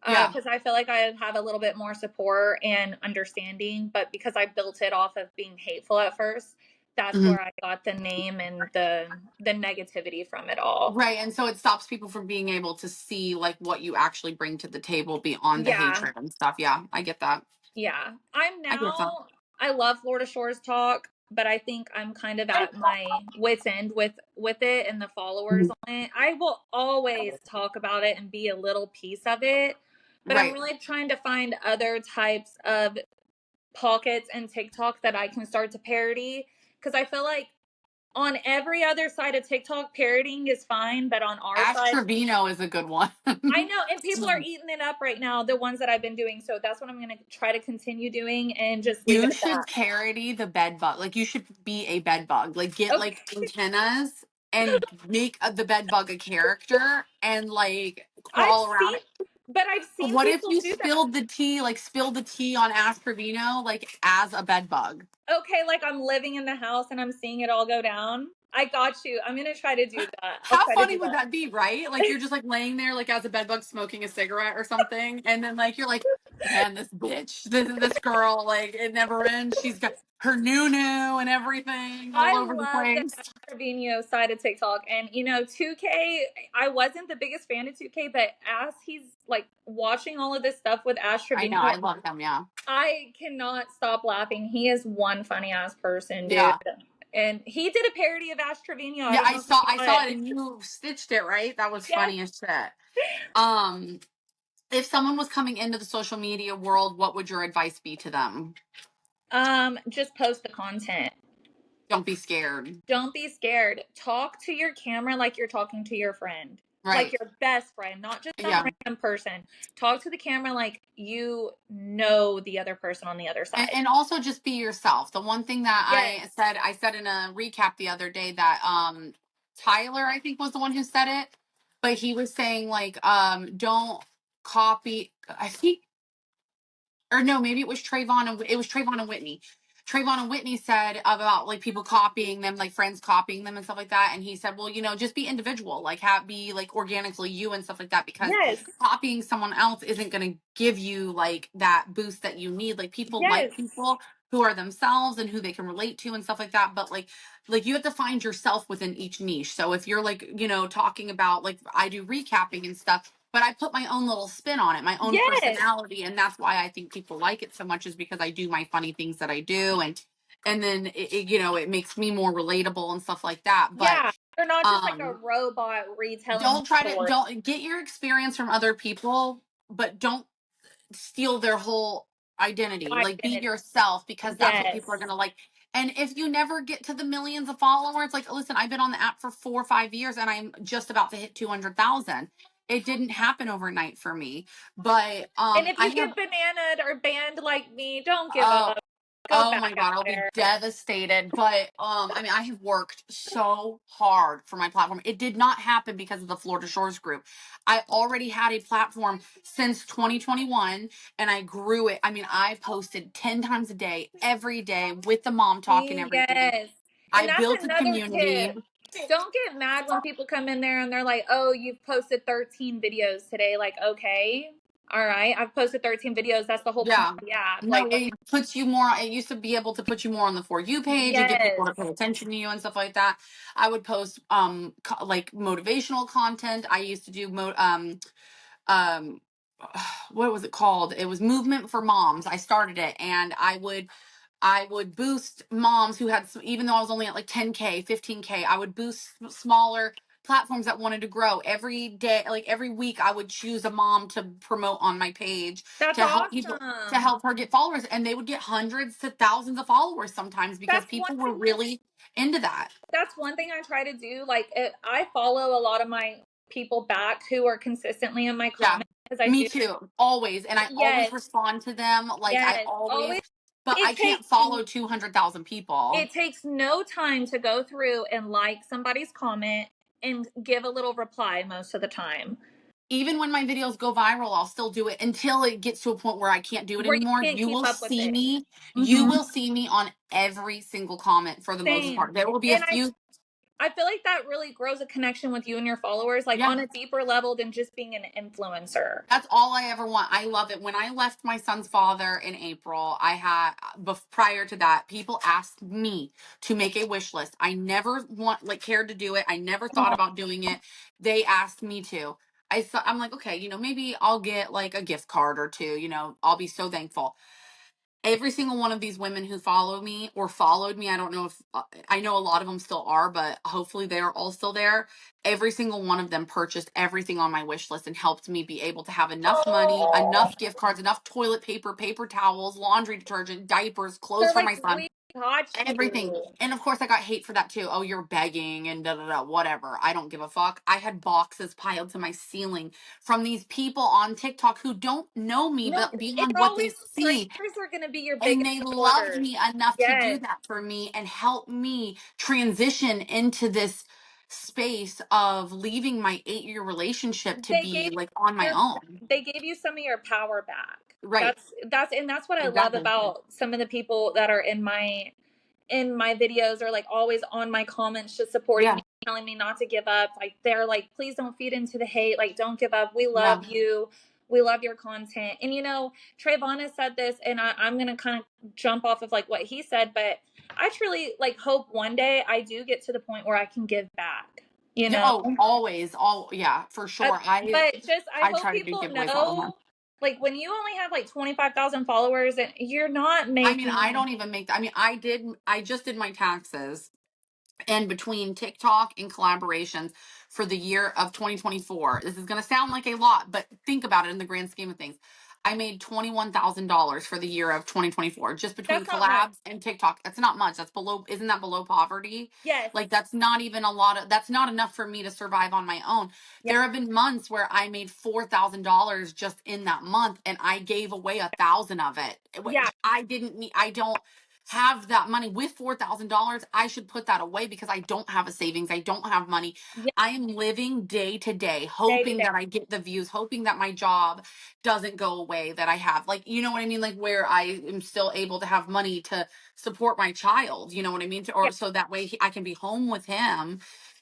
Yeah. Because I feel like I'd have a little bit more support and understanding, but because I built it off of being hateful at first, that's Mhm. where I got the name and the negativity from it all. Right. And so it stops people from being able to see like what you actually bring to the table beyond the Yeah, hatred and stuff. Yeah, I get that. yeah. I get that. I love Florida Shores talk, but I think I'm kind of at my wits end with it and the followers Mhm. on it. I will always talk about it and be a little piece of it, but I'm Right. really trying to find other types of pockets and TikTok that I can start to parody because I feel like on every other side of TikTok parodying is fine, but on our Ash side, Trevino is a good one. I know, and people are eating it up right now, the ones that I've been doing. So that's what I'm going to try to continue doing and just leave it You at that. should parody the bed bug. Like you should be a bed bug. Like get like Okay. antennas and make the bed bug a character and like I've crawl around seen, it. but I've seen What if people you do that. spilled the tea, like spilled the tea on Ask Trevino, like as a bed bug? Okay, like I'm living in the house and I'm seeing it all go down. I got you. I'm gonna try to do that. I'll How try to funny do would that. that be, right? Like you're just like laying there like as a bed bug smoking a cigarette or something, and then like you're like, man, this bitch, this girl, like it never ends. She's got her new and everything all I over the love the place. Trevino side of TikTok, and 2K. I wasn't the biggest fan of 2K, but as he's like watching all of this stuff with Ash I know, Trevino, I love him. Yeah, I cannot stop laughing. He is one funny ass person, dude. yeah, And he did a parody of Ash Trevino. I yeah. don't know if you I saw saw it. it, and you stitched it right. That was Yeah. funny as shit. Um, if someone was coming into the social media world, what would your advice be to them? Just post the content. Don't be scared. Don't be scared. Talk to your camera like you're talking to your friend, like Right. your best friend, not just some Yeah. random person. Talk to the camera like you know the other person on the other side. And also just be yourself. The one thing that Yes. I said in a recap the other day that Tyler, I think, was the one who said it, but he was saying like don't copy. I think, or no, maybe it was Trayvon and Whitney. Trayvon and Whitney said about like people copying them, like friends copying them and stuff like that. And he said, well, just be individual, like be like organically you and stuff like that, because Yes. copying someone else isn't going to give you like that boost that you need. Like people like Yes. people who are themselves and who they can relate to and stuff like that. But like you have to find yourself within each niche. So if you're like, talking about like I do recapping and stuff, but I put my own little spin on it, my own Yes. personality, and that's why I think people like it so much, is because I do my funny things that I do, and then it makes me more relatable and stuff like that. But Yeah. You're not just like a um, robot retelling story. don't get your experience from other people, but don't steal their whole identity. Like be Identity. yourself, because that's what Yes. people are gonna like. And if you never get to the millions of followers, like listen, I've been on the app for 4 or 5 years and I'm just about to hit 200,000. It didn't happen overnight for me, but And if I you have get bananaed or banned like me, don't give uh up. Go oh back my out god, I'll be there. devastated. But I mean, I have worked so hard for my platform. It did not happen because of the Florida Shores group. I already had a platform since 2021 and I grew it. I mean, I posted 10 times a day, every day, with the mom talk and See, everything. yes. I And that's built a another community. tip. Don't get mad when people come in there and they're like, oh, you've posted 13 videos today. Like, okay, all right, I've posted 13 videos. That's the whole point Yeah. of the app. No, Like, it puts you more. It used to be able to put you more on the For You page and get people yes, to pay attention to you and stuff like that. I would post like motivational content. I used to do um what was it called? It was Movement for Moms. I started it, and I would boost moms who had, even though I was only at like 10K, 15K, I would boost smaller platforms that wanted to grow every day. Like every week, I would choose a mom to promote on my page that's to help people, to awesome. help her get followers. And they would get hundreds to thousands of followers sometimes because That's one people were thing. really into that. That's one thing I try to do. Like, I follow a lot of my people back who are consistently in my Yeah. comments because I Me do. too. Always. And I always Yes, respond to them. Like I yes. always, Always. but I It can't takes follow 200,000 people. it takes no time to go through and like somebody's comment and give a little reply most of the time Even when my videos go viral, I'll still do it until it gets to a point where I can't do it where you anymore. can't keep up with it. You Hmm. will see me on every single comment for the most Same. part. There will be a And few. I feel like that really grows a connection with you and your followers, like Yeah, on a deeper level than just being an influencer. that's all I ever want. I love it. When I left my son's father in April, I had, prior to that, people asked me to make a wish list. I never cared to do it. I never thought Oh, about doing it. They asked me to. I'm like, okay, maybe I'll get like a gift card or two. I'll be so thankful. Every single one of these women who follow me or followed me, I don't know if I know a lot of them still are, but hopefully they are all still there. Every single one of them purchased everything on my wish list and helped me be able to have enough money, enough gift cards, enough toilet paper, paper towels, laundry detergent, diapers, clothes they're for like, my son, we got everything. you. And of course I got hate for that too. Oh, you're begging and da da da, whatever. I don't give a fuck. I had boxes piled to my ceiling from these people on TikTok who don't know me, No, but it's beyond what they always see, strangers are going to be your and biggest they loved supporters. me enough to do Yes. that for me and help me transition into this space of leaving my 8-year relationship to They gave be like on my your own. they gave you some of your power back. Right. That's what I love Exactly. about some of the people that are in my videos, are like always on my comments, just supporting Yeah. me, telling me not to give up. Like, they're like, please don't feed into the hate. Like, don't give up. We Yeah. love you. We love your content. And Trayvon has said this, and I'm gonna kind of jump off of like what he said, but I truly like hope one day I do get to the point where I can give back. You Yeah. know, Oh, always. All, yeah, for sure. but just I I hope try to do people giveaways all the time. know, like, when you only have like 25,000 followers and you're not I mean, I making. don't even make, I mean, I just did my taxes, and between TikTok and collaborations for the year of 2024, this is going to sound like a lot, but think about it in the grand scheme of things. I made $21,000 for the year of 2024 just between That's not much. collabs and TikTok. That's not much. That's below, isn't that below poverty? Yes. Like, that's not even a lot of, that's not enough for me to survive on my own. Yeah. There have been months where I made $4,000 just in that month, and I gave away 1,000 of it, Yeah. which I didn't need. I don't have that money. With $4,000, I should put that away because I don't have a savings. I don't have money. Yeah. I am living day to day, Day to hoping day. that I get the views, hoping that my job doesn't go away, that I have, like, you know what I mean? Like, where I am still able to have money to support my child, you know what I mean? Yeah. Or so that way I can be home with him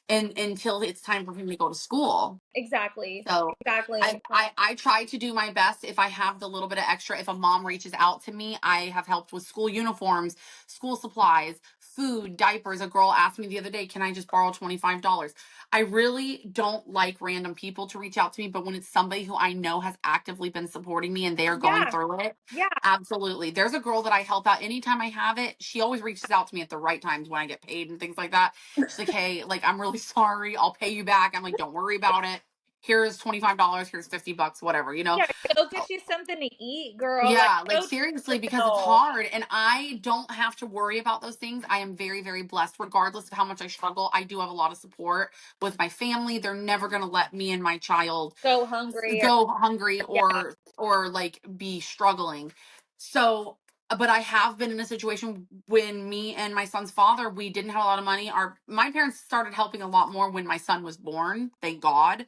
and until it's time for him to go to school. Exactly. So Exactly. I try to do my best if I have the little bit of extra. If a mom reaches out to me, I have helped with school uniforms, school supplies, food, diapers. A girl asked me the other day, can I just borrow $25? I really don't like random people to reach out to me, but when it's somebody who I know has actively been supporting me and they are going Yeah. through it, Yeah. absolutely. There's a girl that I help out anytime I have it. She always reaches out to me at the right times when I get paid and things like that. She's like, hey, like, I'm really sorry. I'll pay you back. I'm like, don't worry about it. Here's $25, here's $50, whatever, you know? Yeah. Go get you something to eat, girl. Like, Yeah, like go treat seriously, because it's yourself. hard and I don't have to worry about those things. I am very, very blessed. Regardless of how much I struggle, I do have a lot of support with my family. They're never going to let me and my child Go hungry. Or, go hungry yeah. or like be struggling. So, but I have been in a situation when me and my son's father, we didn't have a lot of money. Our My parents started helping a lot more when my son was born, thank God.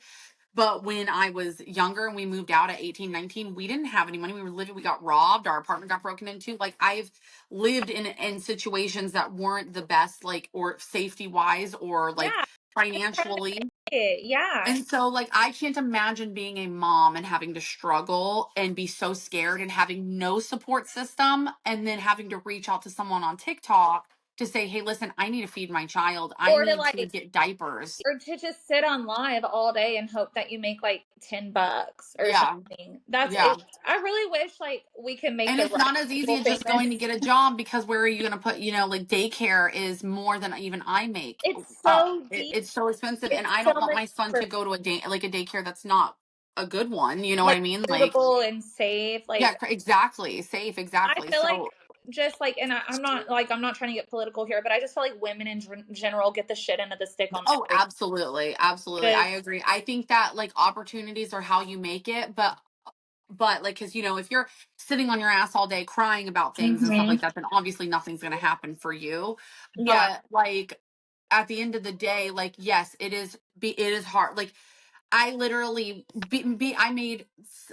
But when I was younger and we moved out at 18, 19, we didn't have any money. We were living, we got robbed. Our apartment got broken into. Like, I've lived in situations that weren't the best, like, or safety wise or like Yeah. Just trying to financially. make it. Yeah. And so, like, I can't imagine being a mom and having to struggle and be so scared and having no support system and then having to reach out to someone on TikTok to say, hey, listen, I need to feed my child. I Or to need to like, get diapers. or to just sit on live all day and hope that you make like $10 or Yeah. something. That's Yeah. it. I really wish like we could make And the it's right not as easy people as just going to famous. get a job because where are you going to put, like daycare is more than even I make. It's so deep. It's so expensive. And It's I so don't want much my son to for go to a daycare that's not a good one. You know what like I mean? Like, suitable and safe. yeah, Like, exactly. Safe. I Exactly. feel like So, just like, and I'm not trying to get political here, but I just feel like women in general get the shit end of the stick on oh, everything. absolutely. Absolutely. I Just, agree. I think that like opportunities are how you make it, but like, because if you're sitting on your ass all day crying about things and stuff hmm like that, then obviously nothing's going to happen for you. yeah, But like, at the end of the day, like, yes, it is hard. Like, I literally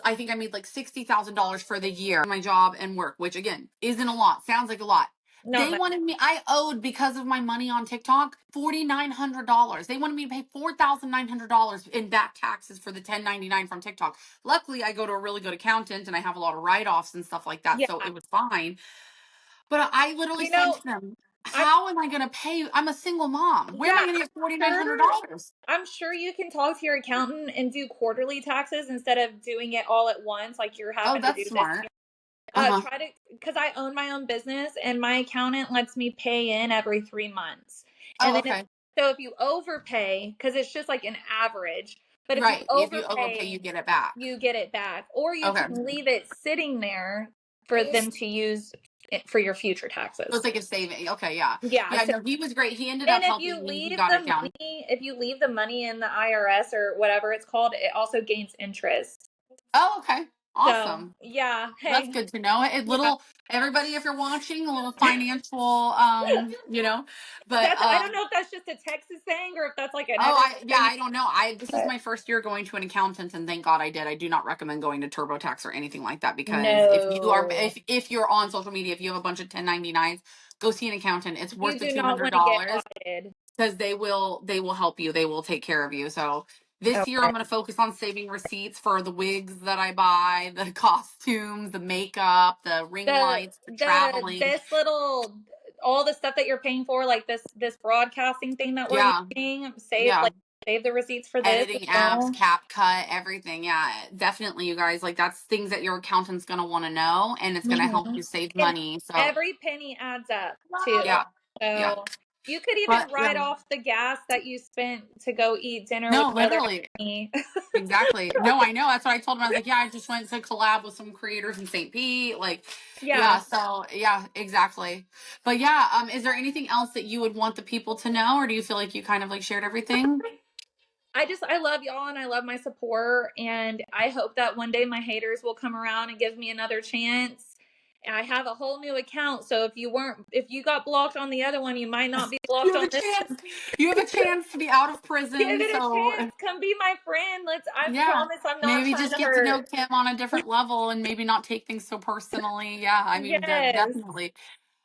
I think I made like $60,000 for the year my job and work, which again isn't a lot, sounds like a lot. not They much. wanted me, I owed, because of my money on TikTok, $4,900. They wanted me to pay $4,900 in back taxes for the 1099 from TikTok. Luckily, I go to a really good accountant and I have a lot of write-offs and stuff like that, Yeah, so it was fine. But I literally you said know, to them, I'm how am I going to pay? I'm a single mom. Where am yeah, I going to get sure. $4,900? I'm sure you can talk to your accountant and do quarterly taxes instead of doing it all at once, like you're Oh, having to do that's this. smart. Uh-huh. Try to, because I own my own business and my accountant lets me pay in every 3 months. And Oh, then okay. so if you overpay, because it's just like an average, but if you Right. If you overpay, overpay, you get it back. you get it back. Or you Okay. can leave it sitting there for them to use it for your future So taxes. it's like a saving. Okay, yeah. Yeah. Yeah, So, no, he was great. He ended up and helping me. He got it down. if you leave the money in the IRS or whatever it's called, it also gains interest. Oh, okay. So Awesome. yeah, That's hey, good to know. It yeah. little everybody, if you're watching, a little financial, you know, but That's I don't know if that's just a Texas thing or if that's like an oh, everywhere yeah, thing. I don't know. This is But my first year going to an accountant, and thank God I did. I do not recommend going to TurboTax or anything like that because no, if you're on social media, if you have a bunch of 1099s, go see an accountant. It's you worth the do two not hundred want to get dollars audited. because they will help you. They will take care of you. So this year I'm Okay. going to focus on saving receipts for the wigs that I buy, the costumes, the makeup, the ring lights, the traveling. This little all the stuff that you're paying for, like this broadcasting thing that we're Yeah, using, yeah. save the receipts for this as Editing apps, well. cap cut, everything. Yeah, definitely, you guys. Like that's things that your accountant's gonna want to know, and it's gonna help Hmm. you save And money. So every penny adds up too. yeah, yeah. So you could even But yeah, write off the gas that you spent to go eat dinner with no, my other literally, me. exactly. No, I know. That's what I told him. I was like, yeah, I just went to collab with some creators in St. Pete. Like, Yeah. yeah. So yeah, exactly. But yeah, is there anything else that you would want the people to know, or do you feel like you kind of like shared everything? I love y'all and I love my support and I hope that one day my haters will come around and give me another chance. I have a whole new account, so if you got blocked on the other one, you might not be You blocked have on a this chance. one. You have a chance to be out of Give prison. it a So chance. Come be my friend. I yeah. promise I'm not Maybe trying just to get to know hurt. Kim on a different level and maybe not take things so personally. Yeah, I mean, Yes. definitely.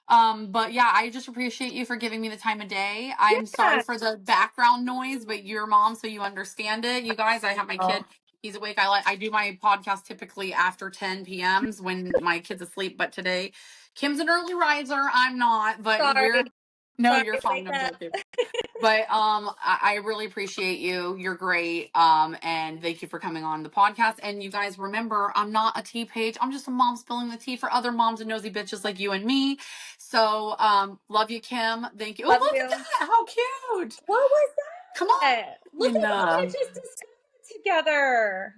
But yeah, I just appreciate you for giving me the time of day. I'm sorry Yeah. for the background noise, but you're mom, so you understand it. You guys, I have my kid. Oh, He's awake. I do my podcast typically after 10 p.m.s when my kid's asleep. But today, Kim's an early riser. I'm not, but sorry. no, Sorry. you're fine. Wake I'm up. joking. But I really appreciate you. You're great. And thank you for coming on the podcast. And you guys remember, I'm not a tea page. I'm just a mom spilling the tea for other moms and nosy bitches like you and me. So love you, Kim. Thank you. Oh, Love look at you. that. How cute. What was Come on. that? Look at what we just discovered together.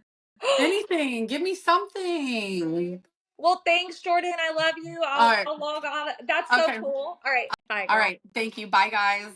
Anything. Give me something. Well, thanks, Jordan. I love you. All right. I'll log on. That's so Okay. cool. All right. Bye, All girl. right. Thank you. Bye, guys.